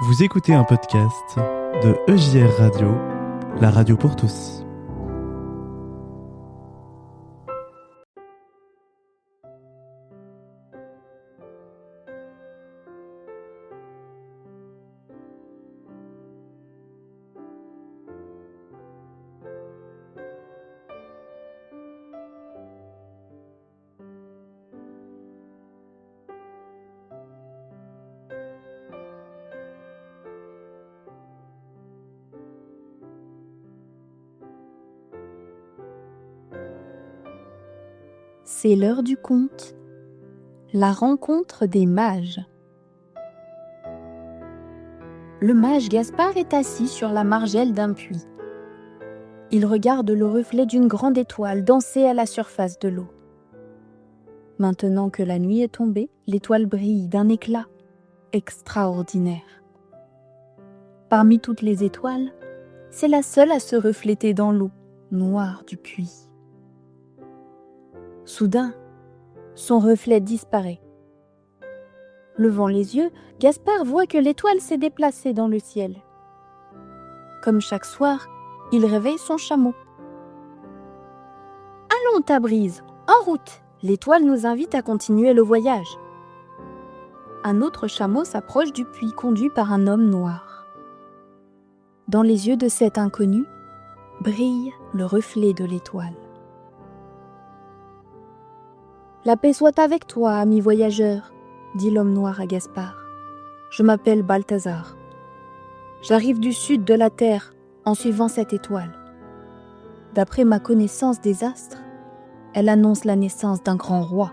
Vous écoutez un podcast de EJR Radio, la radio pour tous. C'est l'heure du conte, la rencontre des mages. Le mage Gaspard est assis sur la margelle d'un puits. Il regarde le reflet d'une grande étoile danser à la surface de l'eau. Maintenant que la nuit est tombée, l'étoile brille d'un éclat extraordinaire. Parmi toutes les étoiles, c'est la seule à se refléter dans l'eau noire du puits. Soudain, son reflet disparaît. Levant les yeux, Gaspard voit que l'étoile s'est déplacée dans le ciel. Comme chaque soir, il réveille son chameau. « Allons, Tabriz, en route! L'étoile nous invite à continuer le voyage. » Un autre chameau s'approche du puits conduit par un homme noir. Dans les yeux de cet inconnu, brille le reflet de l'étoile. « La paix soit avec toi, ami voyageur, » dit l'homme noir à Gaspard. « Je m'appelle Balthazar. J'arrive du sud de la terre en suivant cette étoile. D'après ma connaissance des astres, elle annonce la naissance d'un grand roi. »«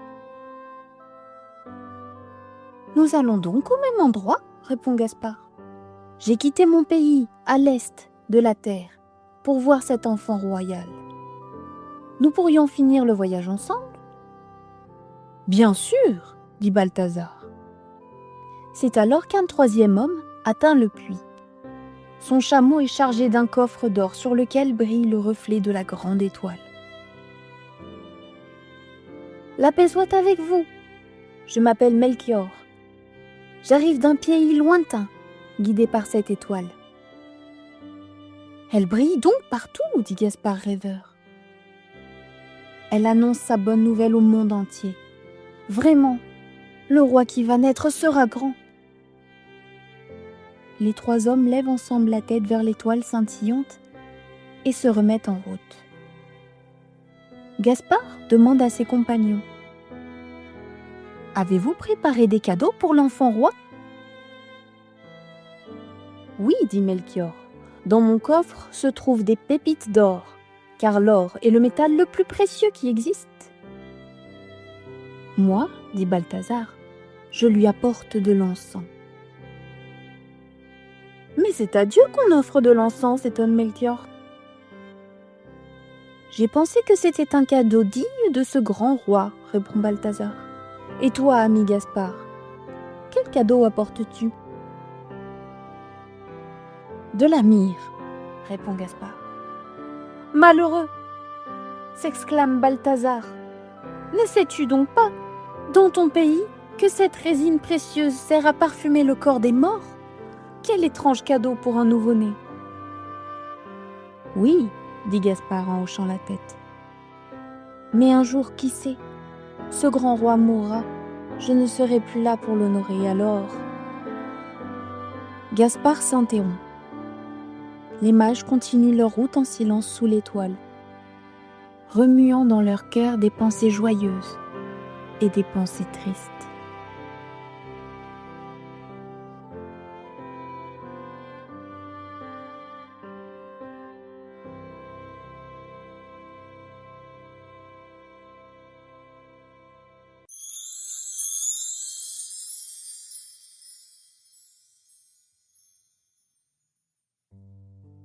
Nous allons donc au même endroit, » répond Gaspard. « J'ai quitté mon pays, à l'est de la terre, pour voir cet enfant royal. Nous pourrions finir le voyage ensemble ? » « Bien sûr, » dit Balthazar. C'est alors qu'un troisième homme atteint le puits. Son chameau est chargé d'un coffre d'or sur lequel brille le reflet de la grande étoile. « La paix soit avec vous. Je m'appelle Melchior. J'arrive d'un pays lointain, guidé par cette étoile. »« Elle brille donc partout, » dit Gaspard rêveur. « Elle annonce sa bonne nouvelle au monde entier. Vraiment, le roi qui va naître sera grand. » Les trois hommes lèvent ensemble la tête vers l'étoile scintillante et se remettent en route. Gaspard demande à ses compagnons : « Avez-vous préparé des cadeaux pour l'enfant roi ? » « Oui, » dit Melchior. « Dans mon coffre se trouvent des pépites d'or, car l'or est le métal le plus précieux qui existe. » « Moi, » dit Balthazar, « je lui apporte de l'encens. »« Mais c'est à Dieu qu'on offre de l'encens, » s'étonne Melchior. « J'ai pensé que c'était un cadeau digne de ce grand roi, » répond Balthazar. « Et toi, ami Gaspard, quel cadeau apportes-tu ? » ?»« De la myrrhe, » répond Gaspard. « Malheureux !» s'exclame Balthazar. « Ne sais-tu donc pas, dans ton pays, que cette résine précieuse sert à parfumer le corps des morts ? Quel étrange cadeau pour un nouveau-né !»« Oui, » dit Gaspard en hochant la tête. « Mais un jour, qui sait, ce grand roi mourra, je ne serai plus là pour l'honorer, alors... » Gaspard s'interrompt. Les mages continuent leur route en silence sous l'étoile, remuant dans leur cœur des pensées joyeuses et des pensées tristes.